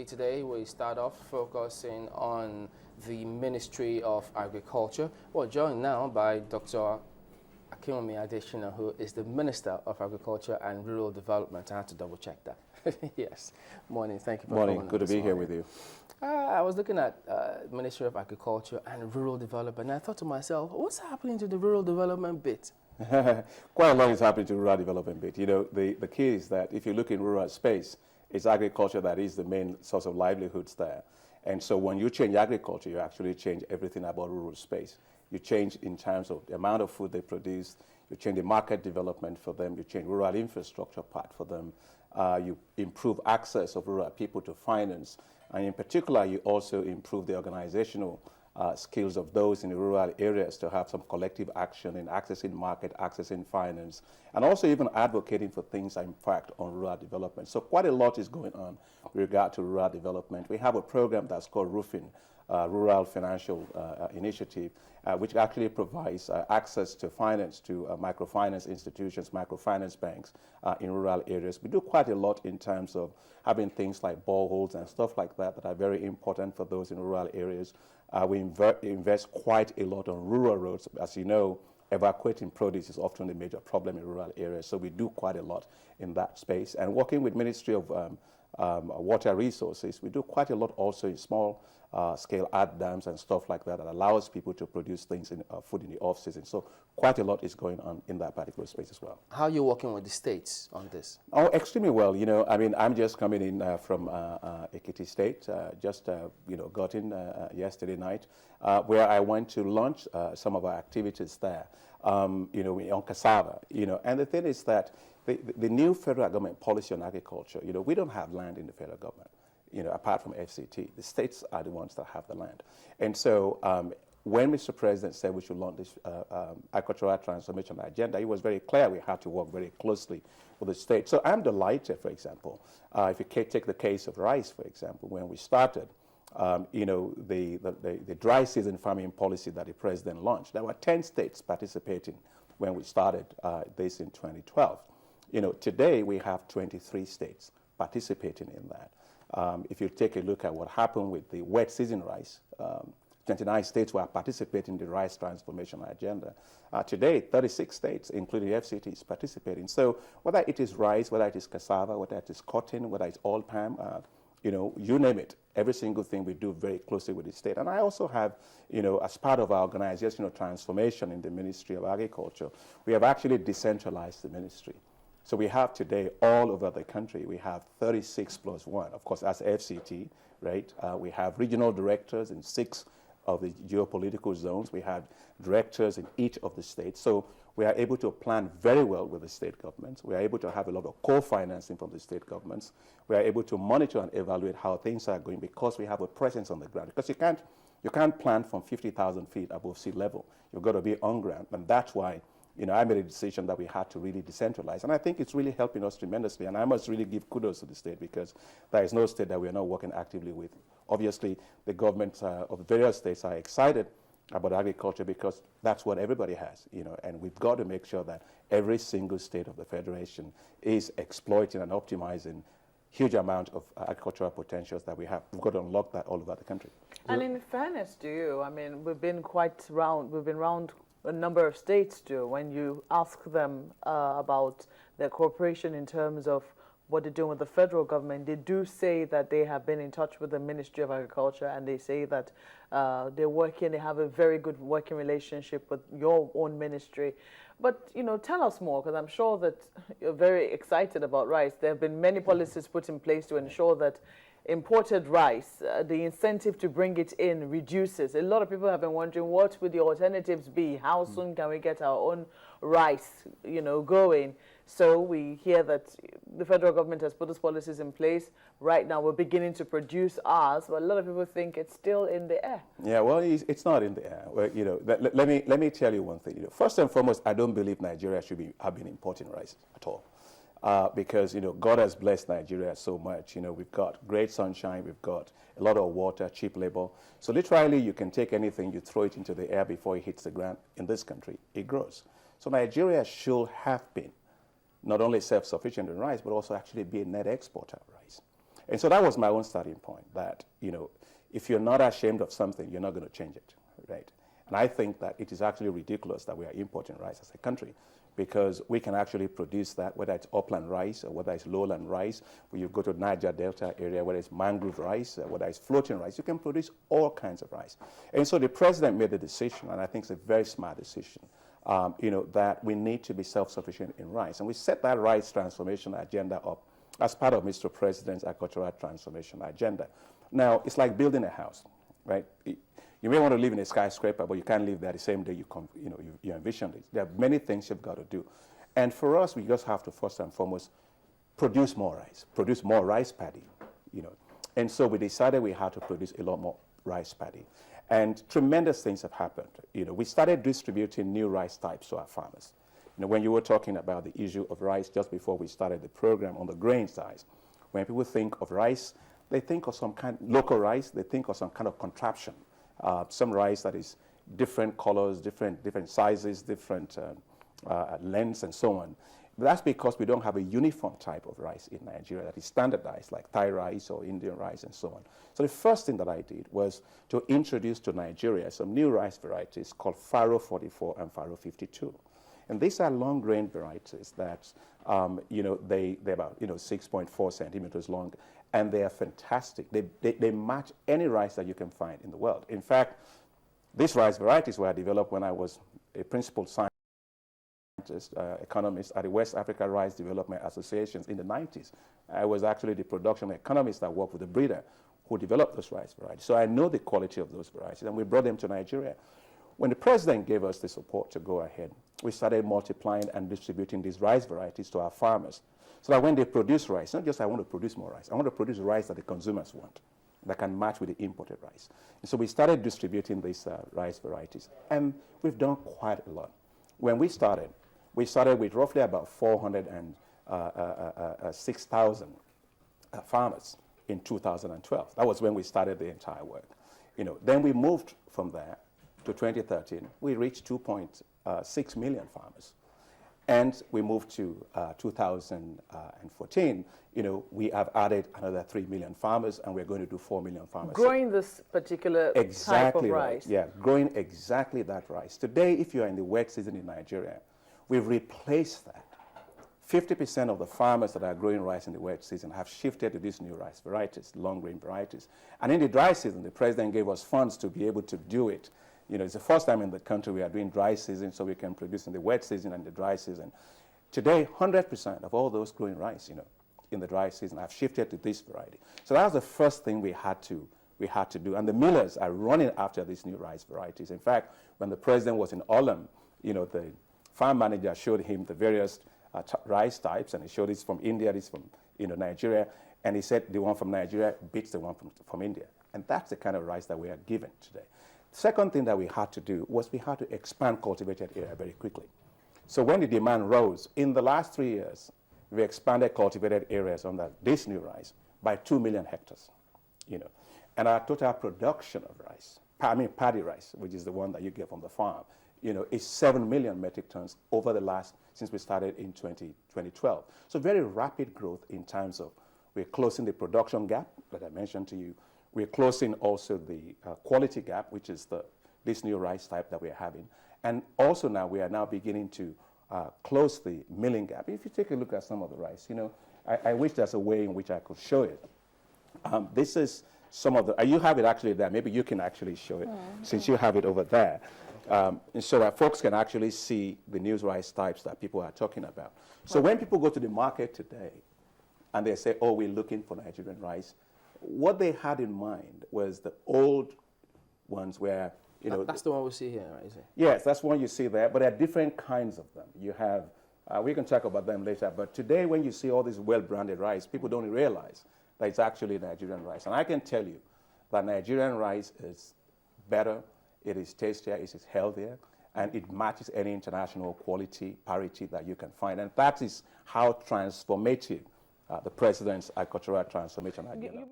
Today we start off focusing on the Ministry of Agriculture. We're joined now by Dr. Akinwunmi Adeshina, who is the Minister of Agriculture and Rural Development. I had to double check that. Yes. Morning. Thank you for Morning. Good to be here with you. I was looking at Ministry of Agriculture and Rural Development, and I thought to myself, what's happening to the rural development bit? Quite a lot is happening to rural development bit. You know, the key is that if you look in rural space, it's agriculture that is the main source of livelihoods there. And so when you change agriculture, you actually change everything about rural space. You change in terms of the amount of food they produce, you change the market development for them, you change rural infrastructure part for them, you improve access of rural people to finance, and in particular, you also improve the organizational skills of those in the rural areas to have some collective action in accessing market, accessing finance, and also even advocating for things in fact on rural development. So quite a lot is going on with regard to rural development. We have a program that's called Roofing, Rural Financial Initiative, which actually provides access to finance to microfinance institutions, microfinance banks in rural areas. We do quite a lot in terms of having things like boreholes and stuff like that that are very important for those in rural areas. We invest quite a lot on rural roads. As you know, evacuating produce is often a major problem in rural areas, so we do quite a lot in that space. And working with Ministry of Water Resources, we do quite a lot also in small scale art dams and stuff like that that allows people to produce things in food in the off season. So quite a lot is going on in that particular space as well. How are you working with the states on this? Oh, extremely well. You know, I mean, I'm just coming in from Ekiti State, got in yesterday night, where I went to launch some of our activities there, on cassava, and the thing is that the new federal government policy on agriculture, we don't have land in the federal government. Apart from FCT, the states are the ones that have the land. And so when Mr. President said we should launch this agricultural transformation agenda, it was very clear we had to work very closely with the states. So I'm delighted, for example, if you take the case of rice, for example, when we started, the dry season farming policy that the President launched, there were 10 states participating when we started this in 2012. Today we have 23 states participating in that. If you take a look at what happened with the wet season rice, 29 states were participating in the rice transformation agenda. Today, 36 states, including FCT, is participating. So whether it is rice, whether it is cassava, whether it is cotton, whether it's oil palm, you name it, every single thing we do very closely with the state. And I also have, as part of our organizational transformation in the Ministry of Agriculture, we have actually decentralized the ministry. So we have today all over the country, we have 36 plus 1. Of course, that's FCT, right? We have regional directors in 6 of the geopolitical zones. We have directors in each of the states. So we are able to plan very well with the state governments. We are able to have a lot of co-financing from the state governments. We are able to monitor and evaluate how things are going because we have a presence on the ground. Because you can't plan from 50,000 feet above sea level. You've got to be on ground, and that's why I made a decision that we had to really decentralize. And I think it's really helping us tremendously. And I must really give kudos to the state because there is no state that we are not working actively with. Obviously, the governments of various states are excited about agriculture because that's what everybody has, and we've got to make sure that every single state of the Federation is exploiting and optimizing huge amount of agricultural potentials that we have. We've got to unlock that all over the country. And in fairness to you, I mean, we've been round a number of states too. When you ask them about their cooperation in terms of what they're doing with the federal government, they do say that they have been in touch with the Ministry of Agriculture, and they say that they have a very good working relationship with your own ministry. But, tell us more, because I'm sure that you're very excited about rice. There have been many policies put in place to ensure that imported rice, the incentive to bring it in reduces. A lot of people have been wondering what would the alternatives be? How soon can we get our own rice, going? So we hear that the federal government has put those policies in place. Right now we're beginning to produce ours, but a lot of people think it's still in the air. Yeah, well, it's not in the air. Well, let me tell you one thing. First and foremost, I don't believe Nigeria should have been importing rice at all. Because, God has blessed Nigeria so much. We've got great sunshine, we've got a lot of water, cheap labor. So literally, you can take anything, you throw it into the air before it hits the ground. In this country, it grows. So Nigeria should have been not only self-sufficient in rice, but also actually be a net exporter of rice. And so that was my own starting point, that, if you're not ashamed of something, you're not going to change it, right? And I think that it is actually ridiculous that we are importing rice as a country, because we can actually produce that, whether it's upland rice or whether it's lowland rice. When you go to Niger Delta area, whether it's mangrove rice, or whether it's floating rice, you can produce all kinds of rice. And so the president made the decision, and I think it's a very smart decision, that we need to be self-sufficient in rice. And we set that rice transformation agenda up as part of Mr. President's agricultural transformation agenda. Now, it's like building a house, right? You may want to live in a skyscraper, but you can't live there the same day you envisioned it. There are many things you've got to do. And for us, we just have to first and foremost produce more rice paddy, And so we decided we had to produce a lot more rice paddy. And tremendous things have happened. We started distributing new rice types to our farmers. When you were talking about the issue of rice just before we started the program on the grain side, when people think of rice, they think of some kind local rice, they think of some kind of contraption. Some rice that is different colors, different sizes, different lengths, and so on. That's because we don't have a uniform type of rice in Nigeria that is standardized, like Thai rice or Indian rice and so on. So the first thing that I did was to introduce to Nigeria some new rice varieties called Faro 44 and Faro 52. And these are long grain varieties that, they're about 6.4 centimeters long, and they are fantastic. They match any rice that you can find in the world. In fact, these rice varieties were developed when I was a principal scientist, economist at the West Africa Rice Development Associations in the 90s. I was actually the production economist that worked with the breeder who developed those rice varieties. So I know the quality of those varieties, and we brought them to Nigeria. When the president gave us the support to go ahead, we started multiplying and distributing these rice varieties to our farmers, so that when they produce rice, not just I want to produce more rice, I want to produce rice that the consumers want, that can match with the imported rice. And so we started distributing these rice varieties, and we've done quite a lot. When we started with roughly about 406,000 farmers in 2012. That was when we started the entire work. Then we moved from there to 2013. We reached 2.6 million farmers. And we moved to 2014, we have added another 3 million farmers, and we're going to do 4 million farmers. Growing this particular type of rice. Yeah, growing exactly that rice. Today, if you are in the wet season in Nigeria, we've replaced that. 50% of the farmers that are growing rice in the wet season have shifted to these new rice varieties, long grain varieties. And in the dry season, the president gave us funds to be able to do it. It's the first time in the country we are doing dry season, so we can produce in the wet season and the dry season. Today, 100% of all those growing rice, in the dry season have shifted to this variety. So that was the first thing we had to do. And the millers are running after these new rice varieties. In fact, when the president was in Olam, the farm manager showed him the various rice types, and he showed this from India, this from Nigeria, and he said the one from Nigeria beats the one from India. And that's the kind of rice that we are given today. Second thing that we had to do was we had to expand cultivated area very quickly. So when the demand rose, in the last 3 years, we expanded cultivated areas on this new rice by 2 million hectares, And our total production of rice, paddy rice, which is the one that you get from the farm, is 7 million metric tons since we started in 2012. So very rapid growth in terms of we're closing the production gap that I mentioned to you. We're closing also the quality gap, which is this new rice type that we're having. And also now we are now beginning to close the milling gap. If you take a look at some of the rice, I wish there's a way in which I could show it. This is some of the, you have it actually there. Maybe you can actually show it since you have it over there. And so that folks can actually see the new rice types that people are talking about. So when people go to the market today and they say, oh, we're looking for Nigerian rice, what they had in mind was the old ones where, That's the one we see here, right? Is it? Yes, that's one you see there, but there are different kinds of them. You have, we can talk about them later, but today when you see all this well-branded rice, people don't realize that it's actually Nigerian rice. And I can tell you that Nigerian rice is better, it is tastier, it is healthier, and it matches any international quality parity that you can find. And that is how transformative the president's agricultural transformation agenda.